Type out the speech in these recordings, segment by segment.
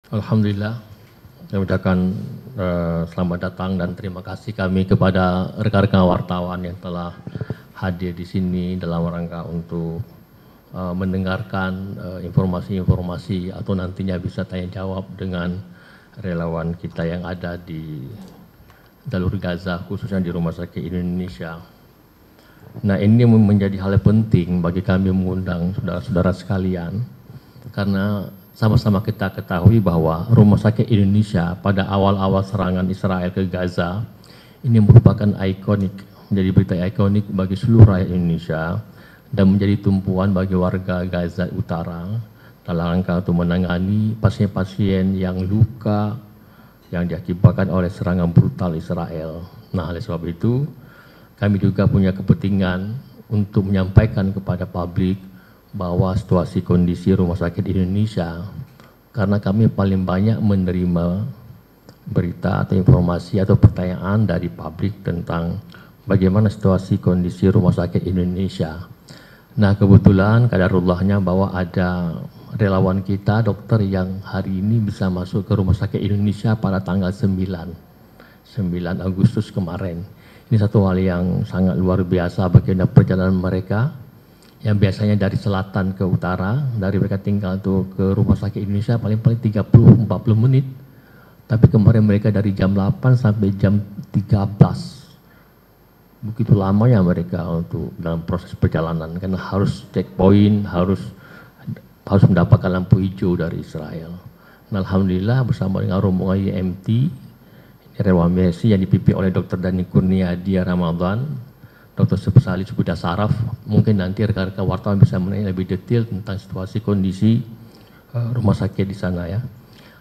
Alhamdulillah, saya ucapkan selamat datang dan terima kasih kami kepada rekan-rekan wartawan yang telah hadir di sini dalam rangka untuk mendengarkan informasi-informasi atau nantinya bisa tanya jawab dengan relawan kita yang ada di jalur Gaza, khususnya di Rumah Sakit Indonesia. Nah, ini menjadi hal yang penting bagi kami mengundang saudara-saudara sekalian, karena sama-sama kita ketahui bahwa Rumah Sakit Indonesia pada awal-awal serangan Israel ke Gaza ini merupakan ikonik, menjadi berita ikonik bagi seluruh rakyat Indonesia dan menjadi tumpuan bagi warga Gaza Utara dalam rangka untuk menangani pasien-pasien yang luka yang diakibatkan oleh serangan brutal Israel. Nah, oleh sebab itu kami juga punya kepentingan untuk menyampaikan kepada publik bahwa situasi kondisi Rumah Sakit Indonesia, karena kami paling banyak menerima berita atau informasi atau pertanyaan dari publik tentang bagaimana situasi kondisi Rumah Sakit Indonesia. Nah, kebetulan kadarullahnya bahwa ada relawan kita dokter yang hari ini bisa masuk ke Rumah Sakit Indonesia pada tanggal 9 Agustus kemarin. Ini satu hal yang sangat luar biasa bagaimana perjalanan mereka yang biasanya dari selatan ke utara, dari mereka tinggal tuh ke Rumah Sakit Indonesia paling-paling 30-40 menit, tapi kemarin mereka dari jam 8 sampai jam 13. Begitu lamanya mereka untuk dalam proses perjalanan, karena harus checkpoint, harus mendapatkan lampu hijau dari Israel. Nah, alhamdulillah bersama dengan rombongan IMT, relawan Mercy yang dipimpin oleh Dr. Dani Kurniadi Ramadan, Dr. Spesialis Bedah Saraf, mungkin nanti rekan-rekan wartawan bisa menanya lebih detail tentang situasi kondisi rumah sakit di sana ya.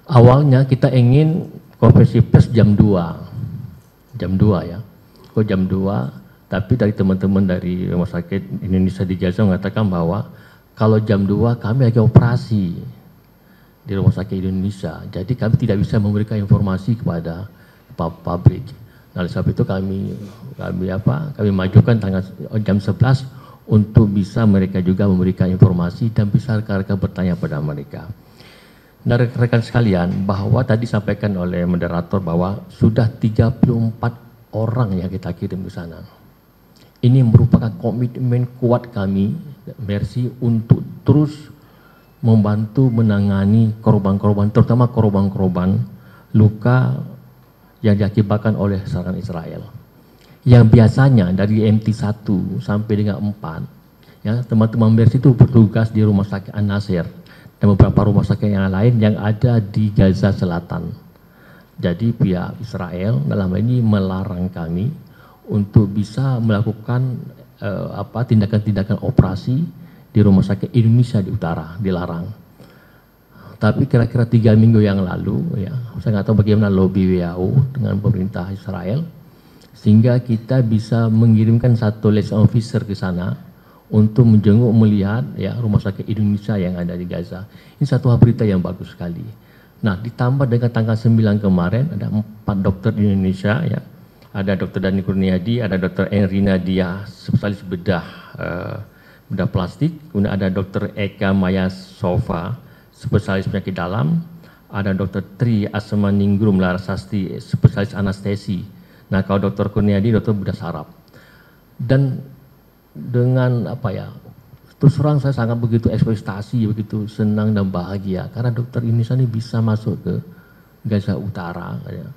Awalnya kita ingin konferensi pers jam 2 ya, jam 2, tapi dari teman-teman dari Rumah Sakit Indonesia di Gaza mengatakan bahwa kalau jam 2 kami lagi operasi di Rumah Sakit Indonesia, jadi kami tidak bisa memberikan informasi kepada publik. Nah, oleh sebab itu kami majukan tanggal jam 11 untuk bisa mereka juga memberikan informasi dan bisa rekan-rekan bertanya pada mereka. Nah, rekan-rekan sekalian, bahwa tadi disampaikan oleh moderator bahwa sudah 34 orang yang kita kirim ke sana. Ini merupakan komitmen kuat kami, Mercy, untuk terus membantu menangani korban-korban, terutama korban-korban luka yang diakibatkan oleh serangan Israel. Yang biasanya dari MT1 sampai dengan 4, ya, teman-teman Mercy itu bertugas di Rumah Sakit An-Nasir dan beberapa rumah sakit yang lain yang ada di Gaza Selatan. Jadi pihak Israel dalam hal ini melarang kami untuk bisa melakukan tindakan-tindakan operasi di Rumah Sakit Indonesia di utara, dilarang. Tapi kira-kira 3 minggu yang lalu, ya, saya nggak tahu bagaimana lobby WHO dengan pemerintah Israel, sehingga kita bisa mengirimkan satu liaison officer ke sana untuk menjenguk melihat ya Rumah Sakit Indonesia yang ada di Gaza. Ini satu berita yang bagus sekali. Nah, ditambah dengan tanggal 9 kemarin ada 4 dokter di Indonesia, ya, ada Dr. Dani Kurniadi, ada Dr. Enrina Dia, spesialis bedah plastik, kemudian ada Dr. Eka Maya Sofa, spesialis penyakit dalam, ada Dr. Tri Asmaningrum Larasasti, spesialis anestesi. Nah, kalau Dr. Kurniadi, dokter bedah saraf. Dan dengan terus terang saya sangat begitu ekspektasi, begitu senang dan bahagia, karena dokter Indonesia ini bisa masuk ke Gaza Utara, ya,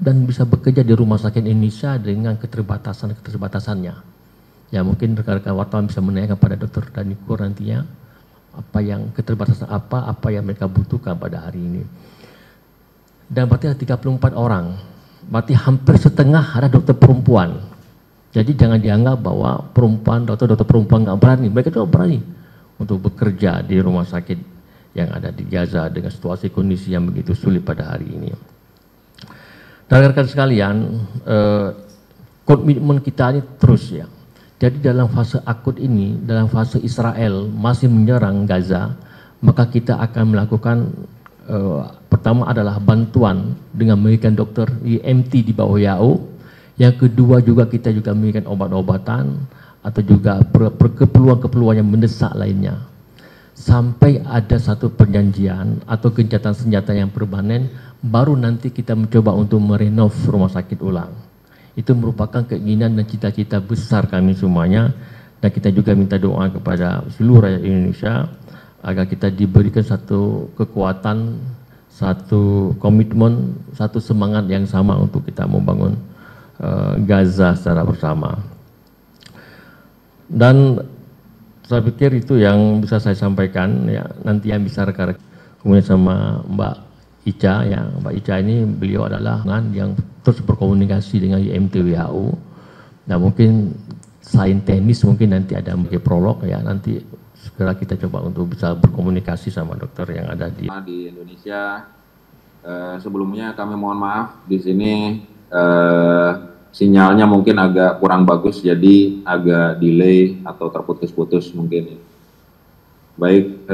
dan bisa bekerja di Rumah Sakit Indonesia dengan keterbatasannya. Ya, mungkin rekan-rekan wartawan bisa menanyakan pada Dr. Dani Kur nantinya, apa yang keterbatasan apa yang mereka butuhkan pada hari ini. Dan berarti ada 34 orang, berarti hampir setengah ada dokter perempuan. Jadi jangan dianggap bahwa dokter perempuan nggak berani, mereka juga berani untuk bekerja di rumah sakit yang ada di Gaza dengan situasi kondisi yang begitu sulit pada hari ini. Dan rekan sekalian, komitmen kita ini terus, ya. Jadi dalam fase akut ini, dalam fase Israel masih menyerang Gaza, maka kita akan melakukan pertama adalah bantuan dengan memberikan dokter IMT di bawah WHO. Yang kedua juga kita juga memberikan obat-obatan atau juga keperluan-keperluan yang mendesak lainnya. sampai ada satu perjanjian atau gencatan senjata yang permanen, baru nanti kita mencoba untuk merenov rumah sakit ulang. Itu merupakan keinginan dan cita-cita besar kami semuanya, dan kita juga minta doa kepada seluruh rakyat Indonesia agar kita diberikan satu kekuatan, satu komitmen, satu semangat yang sama untuk kita membangun Gaza secara bersama. Dan saya pikir itu yang bisa saya sampaikan, ya. Nanti yang bisa rekan-rekan kemudian sama Mbak Ica, ya. Mbak Ica ini beliau adalah yang terus berkomunikasi dengan IMT WHO. Nah, mungkin selain teknis mungkin nanti ada mungkin prolog, ya, nanti segera kita coba untuk bisa berkomunikasi sama dokter yang ada di Indonesia. Sebelumnya kami mohon maaf di sini sinyalnya mungkin agak kurang bagus, jadi agak delay atau terputus-putus mungkin. Baik,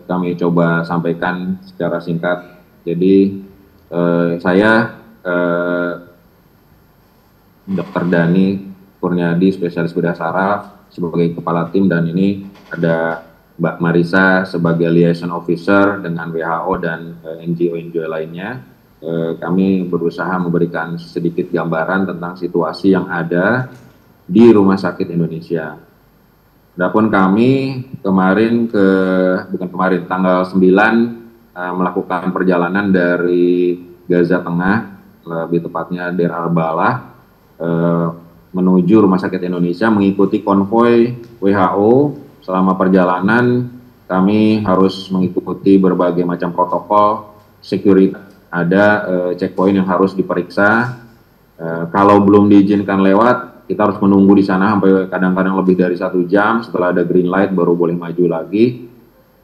kami coba sampaikan secara singkat. Jadi saya Dr. Dhani Kurniadi, spesialis bedah saraf sebagai kepala tim, dan ini ada Mbak Marisa sebagai liaison officer dengan WHO dan NGO-NGO lainnya. Kami berusaha memberikan sedikit gambaran tentang situasi yang ada di Rumah Sakit Indonesia. Adapun kami tanggal 9 melakukan perjalanan dari Gaza Tengah, lebih tepatnya Deir al-Balah, menuju Rumah Sakit Indonesia mengikuti konvoi WHO. Selama perjalanan kami harus mengikuti berbagai macam protokol security. Ada checkpoint yang harus diperiksa. Kalau belum diizinkan lewat, kita harus menunggu di sana sampai kadang-kadang lebih dari 1 jam. Setelah ada green light baru boleh maju lagi.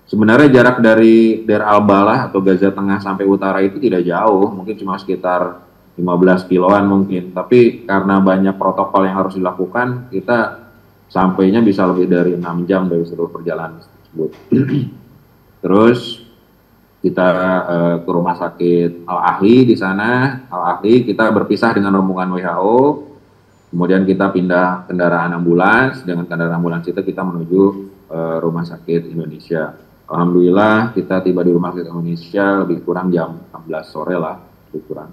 Sebenarnya jarak dari Deir al-Balah atau Gaza Tengah sampai utara itu tidak jauh, mungkin cuma sekitar 15 kiloan mungkin. Tapi karena banyak protokol yang harus dilakukan, kita sampainya bisa lebih dari 6 jam dari seluruh perjalanan tersebut. Terus kita ke Rumah Sakit Al-Ahli. Di sana Al-Ahli kita berpisah dengan rombongan WHO, kemudian kita pindah kendaraan ambulans. Dengan kendaraan ambulans itu kita menuju Rumah Sakit Indonesia. Alhamdulillah kita tiba di Rumah Sakit Indonesia lebih kurang jam 16 sore lah, lebih kurang.